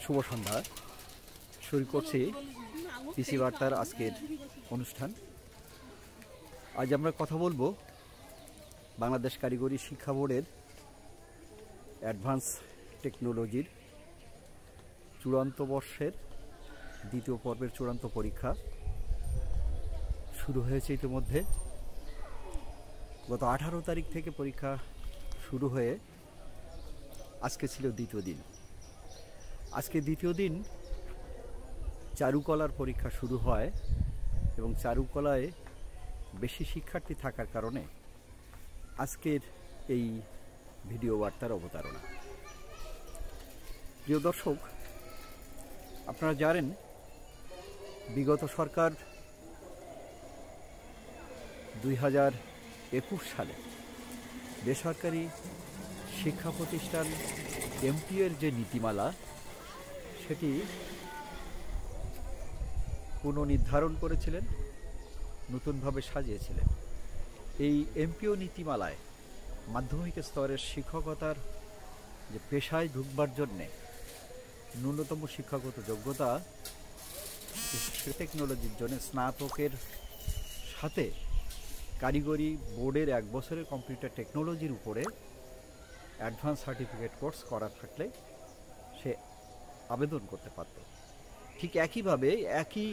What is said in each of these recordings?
শুভ সন্ধ্যা। শুরু করছি পিসি বার্তার আজকের অনুষ্ঠান। আজ আমরা কথা বলবো বাংলাদেশ কারিগরি শিক্ষা বোর্ডের অ্যাডভান্স টেকনোলজির চূড়ান্ত বর্ষের দ্বিতীয় পর্বের চূড়ান্ত পরীক্ষা শুরু হয়েছে ইতিমধ্যে। গত 18 তারিখ থেকে পরীক্ষা শুরু হয়ে আজকে ছিল দ্বিতীয় দিন। আজকে দ্বিতীয় দিন চারুকলার পরীক্ষা শুরু হয় এবং চারুকলায় বেশি শিক্ষার্থী থাকার কারণে আজকের এই ভিডিও বার্তার অবতারণা। প্রিয় দর্শক, আপনারা জানেন বিগত সরকার 2021 সালে বেসরকারি শিক্ষা প্রতিষ্ঠান এমপিওর যে নীতিমালা সেটি পুনর্নির্ধারণ করেছিলেন, নতুনভাবে সাজিয়েছিলেন। এই এমপিও নীতিমালায় মাধ্যমিক স্তরের শিক্ষকতার যে পেশায় ঢুকবার জন্যে ন্যূনতম শিক্ষাগত যোগ্যতা টেকনোলজির জন্য স্নাতকের সাথে কারিগরি বোর্ডের 1 বছরের কম্পিউটার টেকনোলজির উপরে অ্যাডভান্স সার্টিফিকেট কোর্স করা থাকলে সে আবেদন করতে পারত। ঠিক একইভাবে একই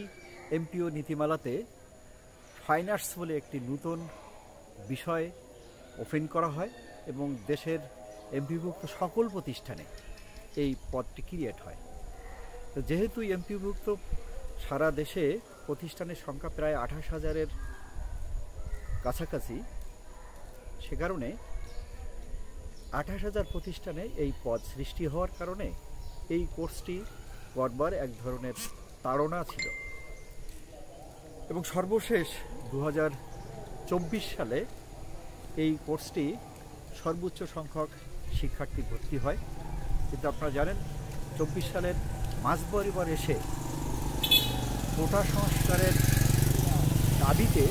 এমপিও নীতিমালাতে ফাইন আর্টস বলে একটি নতুন বিষয় ওপেন করা হয় এবং দেশের এমপিভুক্ত সকল প্রতিষ্ঠানে এই পদটি ক্রিয়েট হয়। তো যেহেতু এমপিভুক্ত সারা দেশে প্রতিষ্ঠানের সংখ্যা প্রায় 28,000-এর কাছাকাছি, সে কারণে 28,000 প্রতিষ্ঠানে এই পদ সৃষ্টি হওয়ার কারণে এই কোর্সটি করবার এক ধরনের তাড়না ছিল এবং সর্বশেষ 2024 সালে এই কোর্সটি সর্বোচ্চ সংখ্যক শিক্ষার্থী ভর্তি হয়। কিন্তু আপনারা জানেন 24 সালের মাঝ বরাবর এসে কোটা সংস্কারের দাবিতে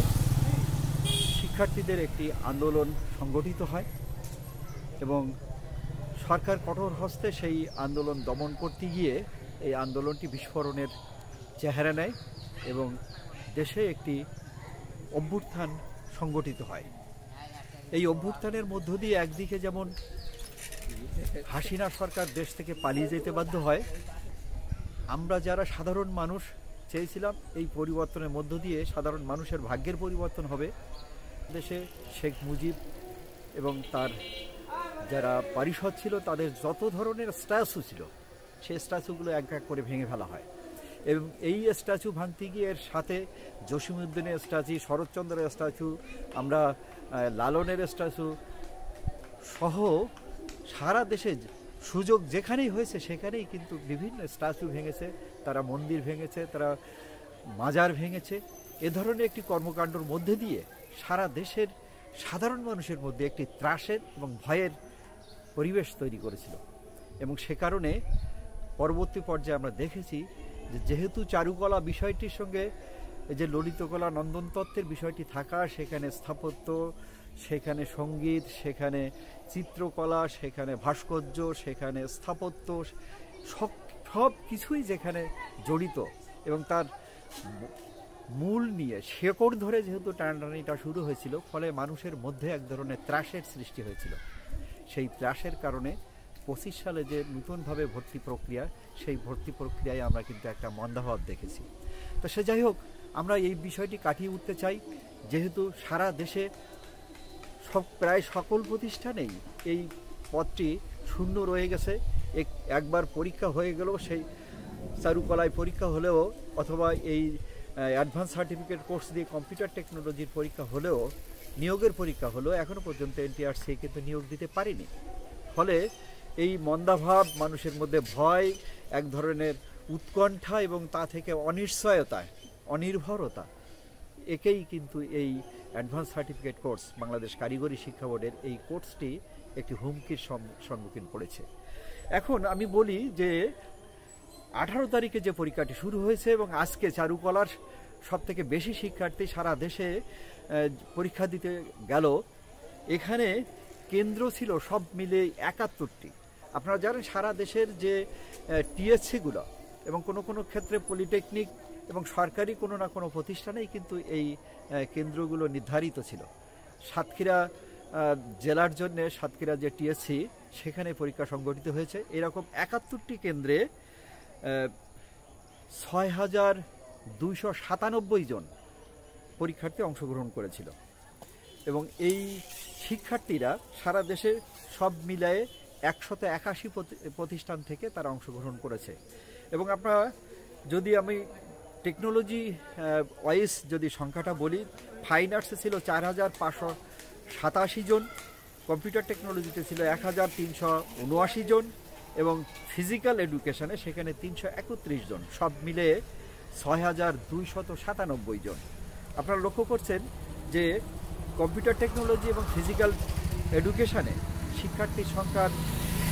শিক্ষার্থীদের একটি আন্দোলন সংগঠিত হয় এবং সরকার কঠোর হস্তে সেই আন্দোলন দমন করতে গিয়ে এই আন্দোলনটি বিস্ফোরণের চেহারা নেয় এবং দেশে একটি অভ্যুত্থান সংগঠিত হয়। এই অভ্যুত্থানের মধ্য দিয়ে একদিকে যেমন হাসিনা সরকার দেশ থেকে পালিয়ে যেতে বাধ্য হয়, আমরা যারা সাধারণ মানুষ চেয়েছিলাম এই পরিবর্তনের মধ্য দিয়ে সাধারণ মানুষের ভাগ্যের পরিবর্তন হবে। দেশে শেখ মুজিব এবং তার যারা পারিষদ ছিল তাদের যত ধরনের স্ট্যাচু ছিল সেই স্ট্যাচুগুলো এক এক করে ভেঙে ফেলা হয় এবং এই স্ট্যাচু ভাঙতে গিয়ে এর সাথে জসিমউদ্দিনের স্ট্যাচু, শরৎচন্দ্রের স্ট্যাচু, আমরা লালনের স্ট্যাচু সহ সারা দেশে সুযোগ যেখানেই হয়েছে সেখানেই কিন্তু বিভিন্ন স্ট্যাচু ভেঙেছে, তারা মন্দির ভেঙেছে, তারা মাজার ভেঙেছে। এ ধরনের একটি কর্মকাণ্ডের মধ্যে দিয়ে সারা দেশের সাধারণ মানুষের মধ্যে একটি ত্রাসের এবং ভয়ের পরিবেশ তৈরি করেছিল এবং সে কারণে পরবর্তী পর্যায়ে আমরা দেখেছি যে যেহেতু চারুকলা বিষয়টির সঙ্গে যে ললিতকলা নন্দনতত্ত্বের বিষয়টি থাকা, সেখানে স্থাপত্য, সেখানে সঙ্গীত, সেখানে চিত্রকলা, সেখানে ভাস্কর্য, সেখানে স্থাপত্য, সব কিছুই যেখানে জড়িত এবং তার মূল নিয়ে শেকড় ধরে যেহেতু টানাটানিটা শুরু হয়েছিল, ফলে মানুষের মধ্যে এক ধরনের ত্রাসের সৃষ্টি হয়েছিল। সেই ত্রাসের কারণে 25 সালে যে নতুনভাবে ভর্তি প্রক্রিয়া, সেই ভর্তি প্রক্রিয়ায় আমরা কিন্তু একটা মন্দাভাব দেখেছি। তো সে যাই হোক, আমরা এই বিষয়টি কাটিয়ে উঠতে চাই। যেহেতু সারা দেশে প্রায় সকল প্রতিষ্ঠানেই এই পদটি শূন্য রয়ে গেছে, একবার পরীক্ষা হয়ে গেল, সেই চারুকলায় পরীক্ষা হলেও অথবা এই অ্যাডভান্স সার্টিফিকেট কোর্স দিয়ে কম্পিউটার টেকনোলজির পরীক্ষা হলেও, নিয়োগের পরীক্ষা হলেও এখনও পর্যন্ত এনটিআরসি কিন্তু নিয়োগ দিতে পারেনি। ফলে এই মন্দাভাব, মানুষের মধ্যে ভয়, এক ধরনের উৎকণ্ঠা এবং তা থেকে অনিশ্চয়তা, অনির্ভরতা, একেই কিন্তু এই অ্যাডভান্স সার্টিফিকেট কোর্স বাংলাদেশ কারিগরি শিক্ষা বোর্ডের এই কোর্সটি একটি হুমকির সম্মুখীন পড়েছে। এখন আমি বলি যে 18 তারিখে যে পরীক্ষাটি শুরু হয়েছে এবং আজকে চারুকলার সবথেকে বেশি শিক্ষার্থী সারা দেশে পরীক্ষা দিতে গেল, এখানে কেন্দ্র ছিল সব মিলে 71টি, আপনারা জানেন সারা দেশের যে টিএসসিগুলো এবং কোনো কোনো ক্ষেত্রে পলিটেকনিক এবং সরকারি কোনো না কোনো প্রতিষ্ঠানেই কিন্তু এই কেন্দ্রগুলো নির্ধারিত ছিল। সাতক্ষীরা জেলার জন্য সাতক্ষীরা যে টিএসসি সেখানে পরীক্ষা সংগঠিত হয়েছে। এরকম 71টি কেন্দ্রে ৬,২৯৭ জন পরীক্ষার্থী অংশগ্রহণ করেছিল এবং এই শিক্ষার্থীরা সারা দেশে সব মিলায়ে ১৮১ প্রতিষ্ঠান থেকে তারা অংশগ্রহণ করেছে। এবং আপনারা যদি আমি টেকনোলজি ওয়াইজ যদি সংখ্যাটা বলি, ফাইন আর্টসে ছিল ৪,৫৮৭ জন, কম্পিউটার টেকনোলজিতে ছিল ১,৩৭৯ জন এবং ফিজিক্যাল এডুকেশনে সেখানে ৩৩১ জন, সব মিলে ৬,২৯৭ জন। আপনারা লক্ষ্য করছেন যে কম্পিউটার টেকনোলজি এবং ফিজিক্যাল এডুকেশনে শিক্ষার্থীর সংখ্যার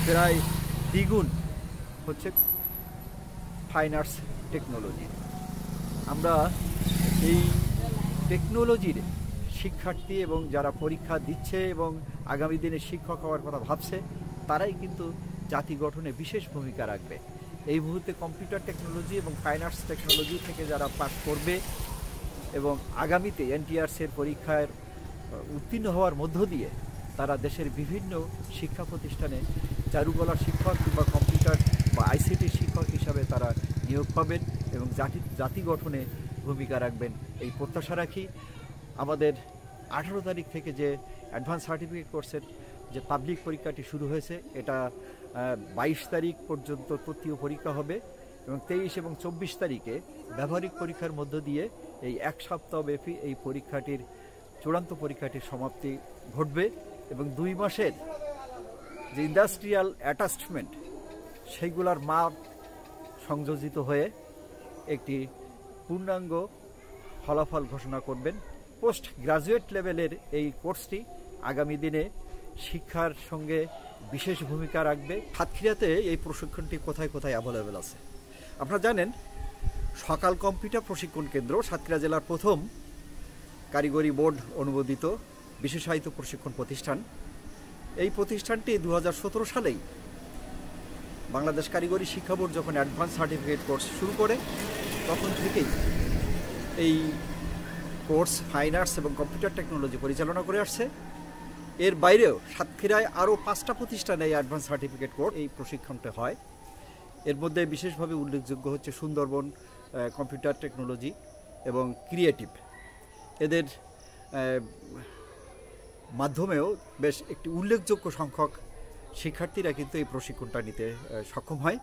প্রায় দ্বিগুণ হচ্ছে ফাইন আর্টস টেকনোলজি। আমরা এই টেকনোলজির শিক্ষার্থী এবং যারা পরীক্ষা দিচ্ছে এবং আগামী দিনে শিক্ষক হওয়ার কথা ভাবছে তারাই কিন্তু জাতি গঠনে বিশেষ ভূমিকা রাখবে। এই মুহূর্তে কম্পিউটার টেকনোলজি এবং ফাইন আর্টস টেকনোলজি থেকে যারা পাস করবে এবং আগামীতে এনটিআরসির পরীক্ষায় উত্তীর্ণ হওয়ার মধ্য দিয়ে তারা দেশের বিভিন্ন শিক্ষা প্রতিষ্ঠানে চারুকলার শিক্ষক কিংবা কম্পিউটার বা আইসিটির শিক্ষক হিসাবে তারা নিয়োগ পাবেন এবং জাতি গঠনে ভূমিকা রাখবেন এই প্রত্যাশা রাখি। আমাদের 18 তারিখ থেকে যে অ্যাডভান্স সার্টিফিকেট কোর্সের যে পাবলিক পরীক্ষাটি শুরু হয়েছে, এটা 22 তারিখ পর্যন্ত তৃতীয় পরীক্ষা হবে এবং 23 এবং 24 তারিখে ব্যবহারিক পরীক্ষার মধ্য দিয়ে এই 1 সপ্তাহব্যাপী এই পরীক্ষাটির চূড়ান্ত পরীক্ষাটির সমাপ্তি ঘটবে এবং 2 মাসের যে ইন্ডাস্ট্রিয়াল অ্যাটাচমেন্ট সেইগুলার মাপ সংযোজিত হয়ে একটি পূর্ণাঙ্গ ফলাফল ঘোষণা করবেন। পোস্ট গ্রাজুয়েট লেভেলের এই কোর্সটি আগামী দিনে শিক্ষার সঙ্গে বিশেষ ভূমিকা রাখবে। সাতক্ষীরাতে এই প্রশিক্ষণটি কোথায় কোথায় অ্যাভেলেবেল আছে আপনারা জানেন। সকাল কম্পিউটার প্রশিক্ষণ কেন্দ্র সাতক্ষীরা জেলার প্রথম কারিগরি বোর্ড অনুমোদিত বিশেষায়িত প্রশিক্ষণ প্রতিষ্ঠান। এই প্রতিষ্ঠানটি 2017 সালেই বাংলাদেশ কারিগরি শিক্ষা বোর্ড যখন অ্যাডভান্স সার্টিফিকেট কোর্স শুরু করে তখন থেকেই এই কোর্স ফাইন আর্টস এবং কম্পিউটার টেকনোলজি পরিচালনা করে আসছে। এর বাইরেও সাতক্ষীরায় আরও 5টা প্রতিষ্ঠানে এই অ্যাডভান্স সার্টিফিকেট কোর্স এই প্রশিক্ষণটা হয়। এর মধ্যে বিশেষভাবে উল্লেখযোগ্য হচ্ছে সুন্দরবন কম্পিউটার টেকনোলজি এবং ক্রিয়েটিভ। এদের মাধ্যমেও বেশ একটি উল্লেখযোগ্য সংখ্যক শিক্ষার্থীরা কিন্তু এই প্রশিক্ষণটা নিতে সক্ষম হয়।